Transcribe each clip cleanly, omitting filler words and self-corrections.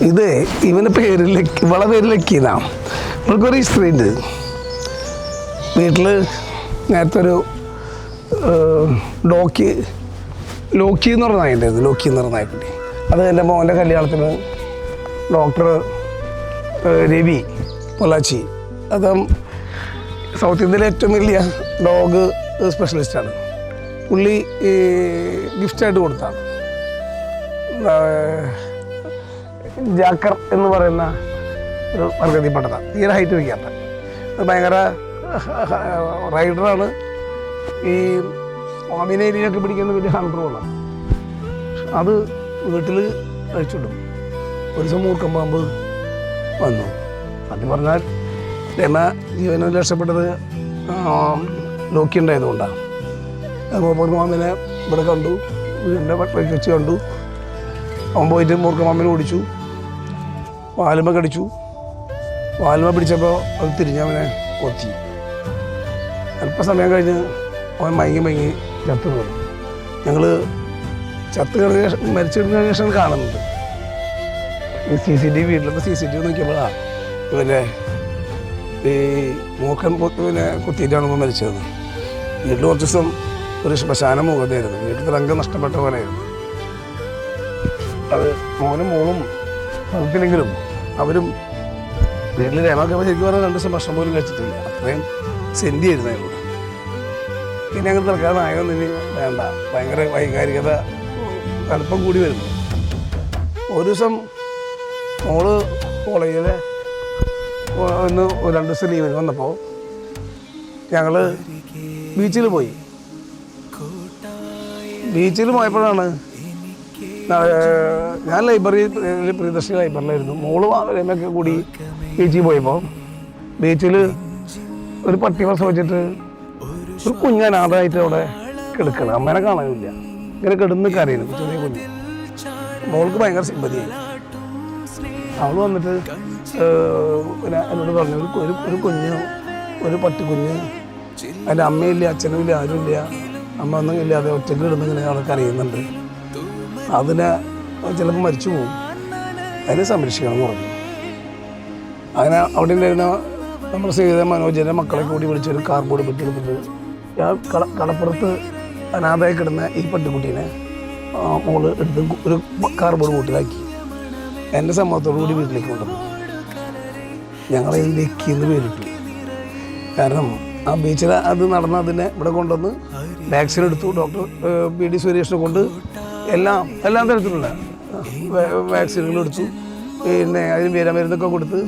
ഇത് ഇവൻ്റെ പേര് ഇവളെ പേര് ലക്കിന്നാണ്. ഇവൾക്കൊരു ഹിസ്റ്ററി ഉണ്ട്. വീട്ടിൽ നേരത്തെ ഒരു ലോക്കി എന്ന് പറഞ്ഞ നായുണ്ടായിരുന്നു. ലോക്കി എന്ന് പറഞ്ഞ നായ്ക്കുട്ടി. അത് എൻ്റെ മോൻ്റെ കല്യാണത്തിന് ഡോക്ടർ രവി പൊള്ളാച്ചി, അദ്ദേഹം സൗത്ത് ഇന്ത്യയിലെ ഏറ്റവും വലിയ ഡോഗ് സ്പെഷ്യലിസ്റ്റാണ്. പുള്ളി ഗിഫ്റ്റായിട്ട് കൊടുത്താണ്. ജാക്കർ എന്ന് പറയുന്ന ഒരു വർഗത്തിൽപ്പെട്ടതാണ്. തീരെ ഹൈറ്റ് വയ്ക്കാത്ത അത് ഭയങ്കര റൈഡറാണ്. ഈ ഓമിനേരിയൊക്കെ പിടിക്കുന്ന വലിയ ഹൺഡ്രോളാണ്. അത് വീട്ടിൽ കഴിച്ചിടും. ഒരു ദിവസം മൂർക്കം പാമ്പ് വന്നു. അത് പറഞ്ഞാൽ രമ ജീവനം രക്ഷപ്പെട്ടത് ലോക്കി ഉണ്ടായതുകൊണ്ടാണ്. മൂപ്പർ മാമിനെ ഇവിടെ കണ്ടു, വീടിൻ്റെ പട്ടയ്ക്ക് വെച്ച് കണ്ടു. അവൻ പോയിട്ട് മൂർക്ക മാമിനെ ഓടിച്ചു, വാലുമ കടിച്ചു. വാലുമ പിടിച്ചപ്പോൾ അത് തിരിഞ്ഞ് അവനെ കൊത്തി. അല്പസമയം കഴിഞ്ഞ് അവൻ മയങ്ങി ചത്തു പോയി. ഞങ്ങൾ ചത്ത് കിടന്ന ശേഷം മരിച്ചിടുന്ന ശേഷം കാണുന്നുണ്ട്. ഈ CCTV വീട്ടിലത്തെ CCTV നോക്കിയപ്പോഴാണ് ഇവൻ്റെ ഈ മൂക്കൻ പിന്നെ കുത്തിയിട്ടാണ് ഇപ്പോൾ മരിച്ചത്. വീട്ടിൽ കുറച്ച് ദിവസം ഒരു ശ്മശാന മുഖത്തായിരുന്നു. വീട്ടിൽ അംഗം നഷ്ടപ്പെട്ട പോലെയായിരുന്നു. അത് മോനും മോളും പതിലെങ്കിലും അവരും വീട്ടിൽ രമൊക്കെ ശരിക്കും പറഞ്ഞാൽ 2 ദിവസം ഭക്ഷണം പോലും കഴിച്ചിട്ടില്ല. അത്രയും സെൻറ്റിയായിരുന്നു അയാളോട്. പിന്നെ ഞങ്ങൾ തൽക്കാലം നായകൻ ഇനി വേണ്ട, ഭയങ്കര വൈകാരികത അല്പം കൂടി വരുന്നു. ഒരു ദിവസം മോള് കോളേജിൽ ഒന്ന് 2 ദിവസം ലീവിന് വന്നപ്പോൾ ഞങ്ങൾ ബീച്ചിൽ പോയി. ബീച്ചിൽ പോയപ്പോഴാണ് ഞാൻ പ്രിയദർശിനി ലൈബ്രറിയിലായിരുന്നു. മോള് രമയൊക്കെ കൂടി ബീച്ചിൽ പോയപ്പോൾ ബീച്ചിൽ ഒരു പട്ടി പ്രസവിച്ചിട്ട് ഒരു കുഞ്ഞനാഥായിട്ട് അവിടെ കിടക്കണം. അമ്മേനെ കാണാനില്ല. ഇങ്ങനെ കിടന്ന് കരയുന്നു. ചെറിയ കുഞ്ഞ്. മോൾക്ക് ഭയങ്കര സിമ്പതിയായി. അവൾ വന്നിട്ട് പിന്നെ എന്നോട് പറഞ്ഞു, ഒരു കുഞ്ഞ്, ഒരു പട്ടിക്കുഞ്ഞ്, അതിൻ്റെ അമ്മയില്ല, അച്ഛനും ഇല്ല, ആരുമില്ല, അമ്മ ഒന്നും ഇല്ലാതെ ഒറ്റയ്ക്ക് കിടന്ന് ഇങ്ങനെ അവൾ കരയുന്നുണ്ട്. അതിനെ ചിലപ്പോൾ മരിച്ചു പോകും, അതിനെ സംരക്ഷിക്കണം എന്ന് പറഞ്ഞു. അങ്ങനെ അവിടെ ഉണ്ടായിരുന്ന നമ്മുടെ സീത മനോജൻ്റെ മക്കളെ കൂടി വിളിച്ചൊരു കാർബോർഡ് പെട്ടി എടുത്തിട്ട് ഞാൻ കടപ്പുറത്ത് അനാഥമായി കിടന്ന ഈ പട്ടിക്കുട്ടീനെ മോള് എടുത്ത് ഒരു കാർബോർഡ് കൂട്ടിലാക്കി എൻ്റെ സമ്മതത്തോടു കൂടി വീട്ടിലേക്ക് കൊണ്ടുവന്നു. ഞങ്ങളെ ലക്കിന്ന് പേരിട്ടു. കാരണം ആ ബീച്ചിൽ അത് നടന്ന് അതിനെ ഇവിടെ കൊണ്ടുവന്ന് വാക്സിൻ എടുത്തു. ഡോക്ടർ PD സുരേഷിനെ കൊണ്ട് എല്ലാം തരത്തിലുള്ള വാക്സിനുകൾ എടുത്തു. പിന്നെ അതിന് വിരമരുന്നൊക്കെ കൊടുത്ത്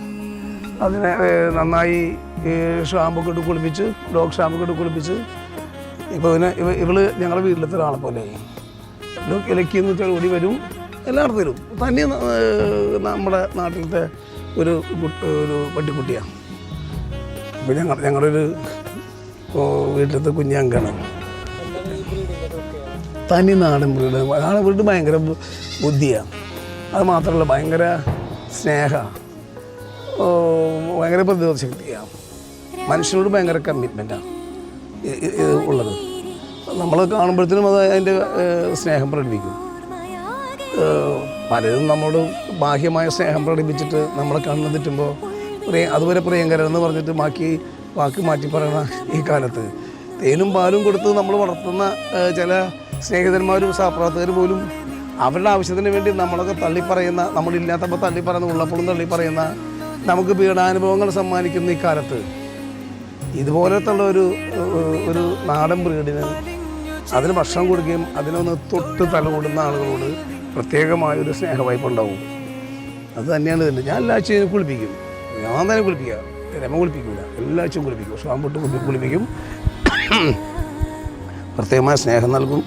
അതിനെ നന്നായി ഷാമ്പൊക്കെ ഇട്ട് കുളിപ്പിച്ച്, ഡോഗ് ഷാമ്പൊക്കെ ഇട്ട് കുളിപ്പിച്ച്. ഇപ്പോൾ ഇവള് ഞങ്ങളുടെ വീട്ടിലത്തെ ഒരാളെ പോലെ ഇലക്കിന്ന് വെച്ചാൽ ഓടി വരും, എല്ലായിടത്തും വരും. തന്നെ നമ്മുടെ നാട്ടിലത്തെ ഒരു പട്ടിക്കുട്ടിയാണ്. അപ്പോൾ ഞങ്ങളുടെ ഒരു വീട്ടിലത്തെ കുഞ്ഞങ്കാണ്. തനി നാടൻ വീട്. നാടൻ വീട് ഭയങ്കര ബുദ്ധിയാണ്. അത് മാത്രമല്ല ഭയങ്കര സ്നേഹമാണ്, ഭയങ്കര പ്രതിരോധ ശക്തിയാണ്. മനുഷ്യനോട് ഭയങ്കര കമ്മിറ്റ്മെൻറ്റാണ് ഉള്ളത്. നമ്മൾ കാണുമ്പോഴത്തേനും അത് അതിൻ്റെ സ്നേഹം പ്രകടിപ്പിക്കും. പലരും നമ്മളോട് ബാഹ്യമായ സ്നേഹം പ്രകടിപ്പിച്ചിട്ട് നമ്മളെ കണ്ണ് തെറ്റുമ്പോൾ അതുവരെ പ്രിയങ്കരൻ എന്ന് പറഞ്ഞിട്ട് വാക്ക് മാറ്റി പറയണ ഈ കാലത്ത് തേനും പാലും കൊടുത്ത് നമ്മൾ വളർത്തുന്ന ചില സ്നേഹിതന്മാരും സഹപ്രവർത്തകർ പോലും അവരുടെ ആവശ്യത്തിന് വേണ്ടി നമ്മളൊക്കെ തള്ളിപ്പറയുന്ന, നമ്മളില്ലാത്തപ്പോൾ തള്ളിപ്പറയുന്ന, ഉള്ളപ്പോഴും തള്ളിപ്പറയുന്ന, നമുക്ക് പീഡാനുഭവങ്ങൾ സമ്മാനിക്കുന്ന ഈ കാലത്ത് ഇതുപോലത്തുള്ള ഒരു നാടൻ ബ്രീഡിന് അതിന് ഭക്ഷണം കൊടുക്കുകയും അതിനൊന്ന് തൊട്ട് തലകൊടുന്ന ആളുകളോട് പ്രത്യേകമായൊരു സ്നേഹവായ്പുണ്ടാവും. അത് തന്നെയാണ് ഇതിൻ്റെ. ഞാൻ എല്ലാ ആഴ്ചയും കുളിപ്പിക്കും. ഞാൻ തന്നെ കുളിപ്പിക്കുക, രമ കുളിപ്പിക്കില്ല, എല്ലാ ആഴ്ചയും കുളിപ്പിക്കും. ഷാമ്പുട്ട് കുളിപ്പിക്കും, പ്രത്യേകമായ സ്നേഹം നൽകും.